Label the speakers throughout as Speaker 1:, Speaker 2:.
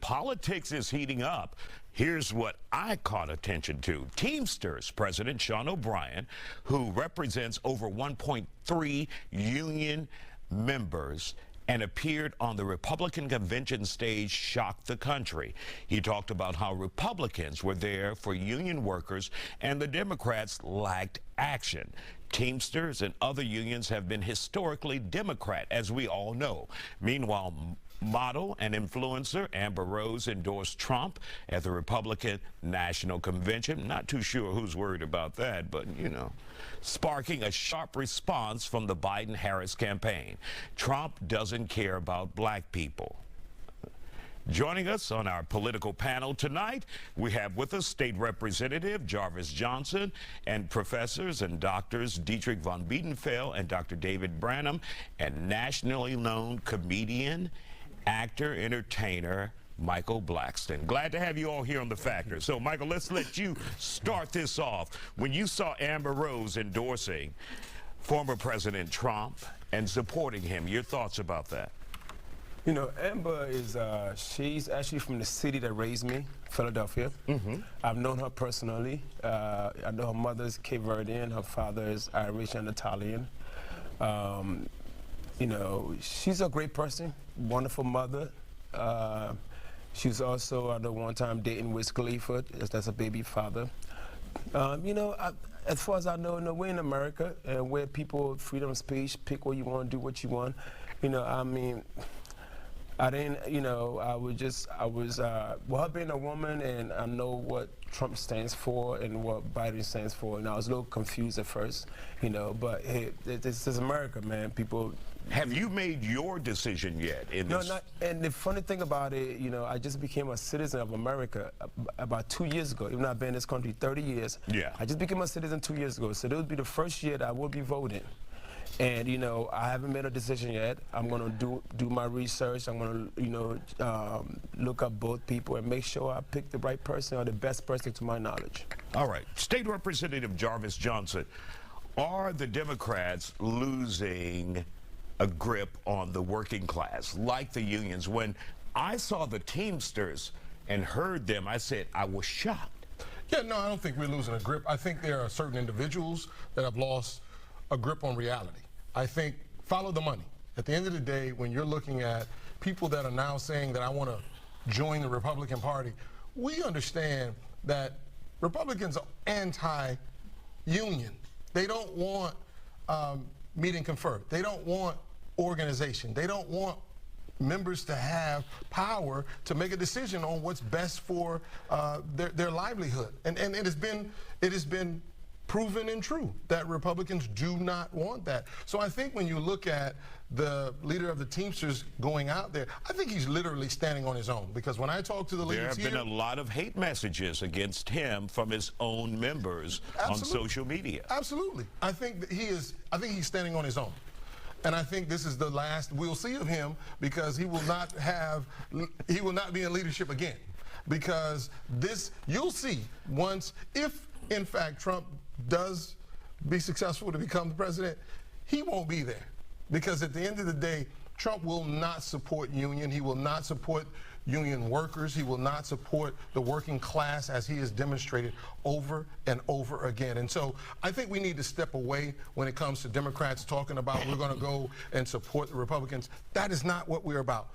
Speaker 1: politics is heating up. Here's what I caught attention to. Teamsters President Sean O'Brien, who represents over 1.3 union members and appeared on the Republican convention stage, shocked the country. He talked about how Republicans were there for union workers and the Democrats lacked action. Teamsters and other unions have been historically Democrat, as we all know. Meanwhile, model and influencer Amber Rose endorsed Trump at the Republican National Convention. Not too sure who's worried about that, but you know, sparking a sharp response from the Biden-Harris campaign. Trump doesn't care about black people. Joining us on our political panel tonight, we have with us State Representative Jarvis Johnson and professors and doctors Dietrich von Biedenfeld and Dr. David Branham, and nationally known comedian, actor, entertainer Michael Blackston. Glad to have you all here on The Factor. So, Michael, let's let you start this off. When you saw Amber Rose endorsing former President Trump and supporting him, your thoughts about that?
Speaker 2: You know, Amber is, she's actually from the city that raised me, Philadelphia. I've known her personally. I know her mother's Cape Verdean, her father is Irish and Italian. You know, she's a great person, wonderful mother. She was also, I know, one time dating Wiz Khalifa, that's a baby father. You know, as far as I know, we're in America, and where people, freedom of speech, pick what you want, do what you want. You know, I mean, I didn't, you know, well, her being a woman, and I know what Trump stands for and what Biden stands for, and I was a little confused at first, you know, but hey, this is America, man. People.
Speaker 1: Have you made your decision yet?
Speaker 2: No, not, and the funny thing about it, you know, I just became a citizen of America about 2 years ago, even though I've been in this country 30 years. Yeah. I just became a citizen 2 years ago, so this would be the first year that I will be voting. And, you know, I haven't made a decision yet. I'm going to do my research. I'm going to, you know, look up both people and make sure I pick the right person or the best person to my knowledge.
Speaker 1: All right. State Representative Jarvis Johnson, are the Democrats losing a grip on the working class, like the unions? When I saw the Teamsters and heard them, I said I was shocked.
Speaker 3: Yeah, no, I don't think we're losing a grip. I think there are certain individuals that have lost a grip on reality. I think follow the money. At the end of the day, when you're looking at people that are now saying that I want to join the Republican Party, we understand that Republicans are anti-union. They don't want meet and confer. They don't want organization. They don't want members to have power to make a decision on what's best for their livelihood. And it has been proven and true that Republicans do not want that. So I think when you look at the leader of the Teamsters going out there, I think he's literally standing on his own, because when I talk to the leaders here,
Speaker 1: there have been a lot of hate messages against him from his own members on social media.
Speaker 3: Absolutely. I think he's standing on his own. And I think this is the last we'll see of him, because he will not be in leadership again. Because this, you'll see once, if in fact Trump does be successful to become the president, he won't be there. Because at the end of the day, Trump will not support union. He will not support union workers. He will not support the working class, as he has demonstrated over and over again. And so I think we need to step away when it comes to Democrats talking about we're going to go and support the Republicans. That is not what we're about.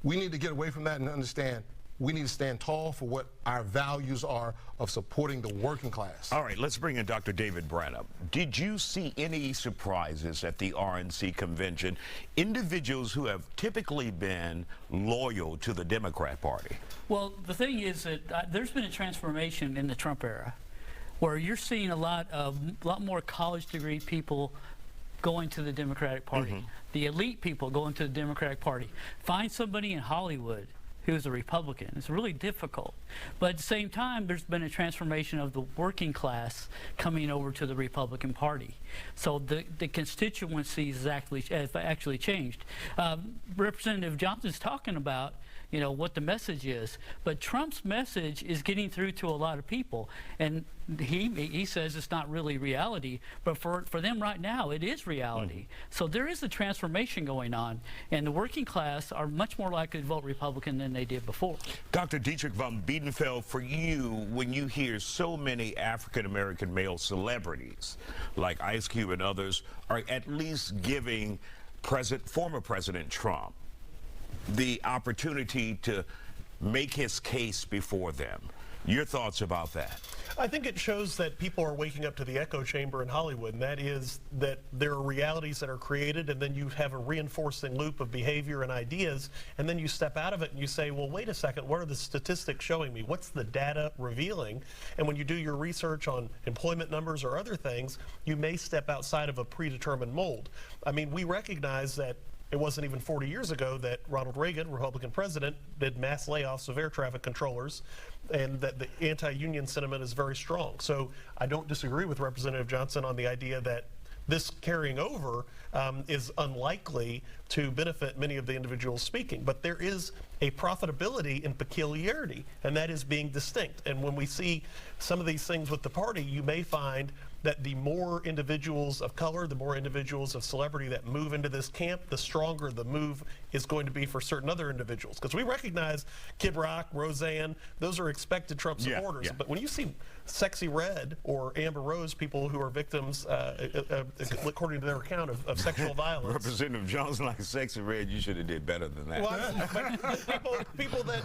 Speaker 3: We need to get away from that and understand we need to stand tall for what our values are of supporting the working class.
Speaker 1: All right, let's bring in Dr. David Branham. Did you see any surprises at the RNC convention? Individuals who have typically been loyal to the Democrat Party.
Speaker 4: Well, the thing is that there's been a transformation in the Trump era, where you're seeing a lot more college degree people going to the Democratic Party. The elite people going to the Democratic Party. Find somebody in Hollywood who's a Republican. It's really difficult. But at the same time, there's been a transformation of the working class coming over to the Republican Party. So the constituency has actually changed. Representative Johnson's talking about, you know, what the message is. But Trump's message is getting through to a lot of people, and he says it's not really reality, but for them right now, it is reality. So there is a transformation going on, and the working class are much more likely to vote Republican than they did before.
Speaker 1: Dr. Dietrich von Biedenfeld, for you, when you hear so many African-American male celebrities like Ice Cube and others are at least giving former President Trump the opportunity to make his case before them, your thoughts about that?
Speaker 5: I think it shows that people are waking up to the echo chamber in Hollywood, and that is that there are realities that are created, and then you have a reinforcing loop of behavior and ideas, and then you step out of it and you say, well, wait a second, what are the statistics showing me? What's the data revealing? And when you do your research on employment numbers or other things, you may step outside of a predetermined mold. I mean, we recognize that it wasn't even 40 years ago that Ronald Reagan, Republican president, did mass layoffs of air traffic controllers, and that the anti-union sentiment is very strong. So I don't disagree with Representative Johnson on the idea that this carrying over is unlikely to benefit many of the individuals speaking. But there is a profitability in peculiarity, and that is being distinct. And when we see some of these things with the party, you may find that the more individuals of color, the more individuals of celebrity that move into this camp, the stronger the move is going to be for certain other individuals. Because we recognize Kid Rock, Roseanne, those are expected Trump supporters.
Speaker 1: Yeah.
Speaker 5: But when you see Sexy Red or Amber Rose, people who are victims, according to their account, of sexual violence.
Speaker 1: Representative Johnson like Sexy Red, you should have did better than that.
Speaker 5: Well, people that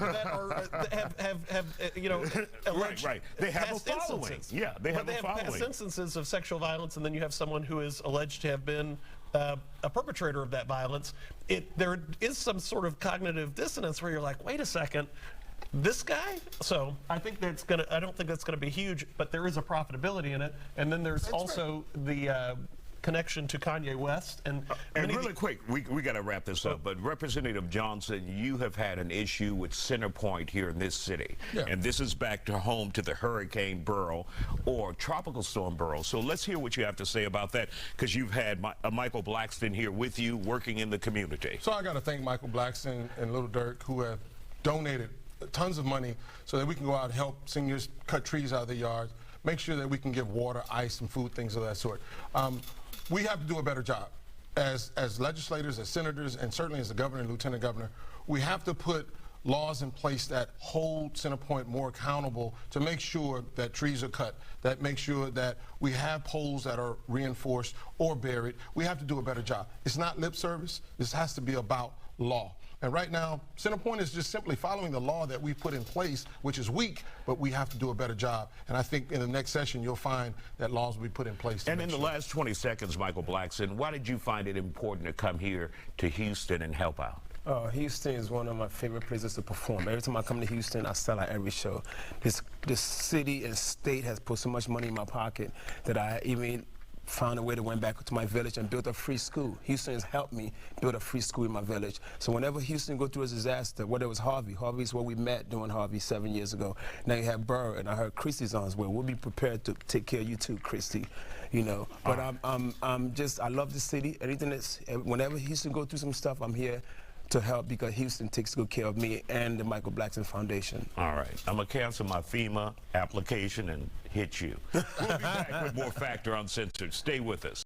Speaker 5: have you know, alleged
Speaker 1: right. They have
Speaker 5: past
Speaker 1: a following.
Speaker 5: instances.
Speaker 1: Yeah, they have a following.
Speaker 5: Past instances of sexual violence, and then you have someone who is alleged to have been a perpetrator of that violence. There is some sort of cognitive dissonance where you're like, wait a second, this guy? So I think that's gonna. I don't think that's gonna be huge, but there is a profitability in it. And then there's also the connection to Kanye West. And
Speaker 1: really quick, we got to wrap this up, but Representative Johnson, you have had an issue with Centerpoint here in this city.
Speaker 3: Yeah.
Speaker 1: And this is back to home to the Hurricane Beryl or Tropical Storm Beryl. So let's hear what you have to say about that, because you've had Michael Blackston here with you working in the community.
Speaker 3: So I got to thank Michael Blackston and Little Dirk, who have donated tons of money so that we can go out and help seniors cut trees out of their yards, make sure that we can give water, ice, and food, things of that sort. We have to do a better job as legislators, as senators, and certainly as the governor and lieutenant governor. We have to put laws in place that hold Centerpoint more accountable to make sure that trees are cut, that make sure that we have poles that are reinforced or buried. We have to do a better job. It's not lip service. This has to be about law. And right now, Centerpoint is just simply following the law that we put in place, which is weak, but we have to do a better job. And I think in the next session, you'll find that laws will be put in place.
Speaker 1: And in the last 20 seconds, Michael Blackston, why did you find it important to come here to Houston and help out?
Speaker 2: Houston is one of my favorite places to perform. Every time I come to Houston, I sell out every show. This city and state has put so much money in my pocket that I even found a way to went back to my village and built a free school. Houston has helped me build a free school in my village. So whenever Houston go through a disaster, whether it was Harvey is where we met during Harvey 7 years ago. Now you have Burr, and I heard Christy's on as well. We'll be prepared to take care of you too, Christy. You know, but I love the city. Anything that's, whenever Houston go through some stuff, I'm here to help, because Houston takes good care of me and the Michael Blackston Foundation.
Speaker 1: All right. I'm going to cancel my FEMA application and hit you. We'll be back with more Factor Uncensored. Stay with us.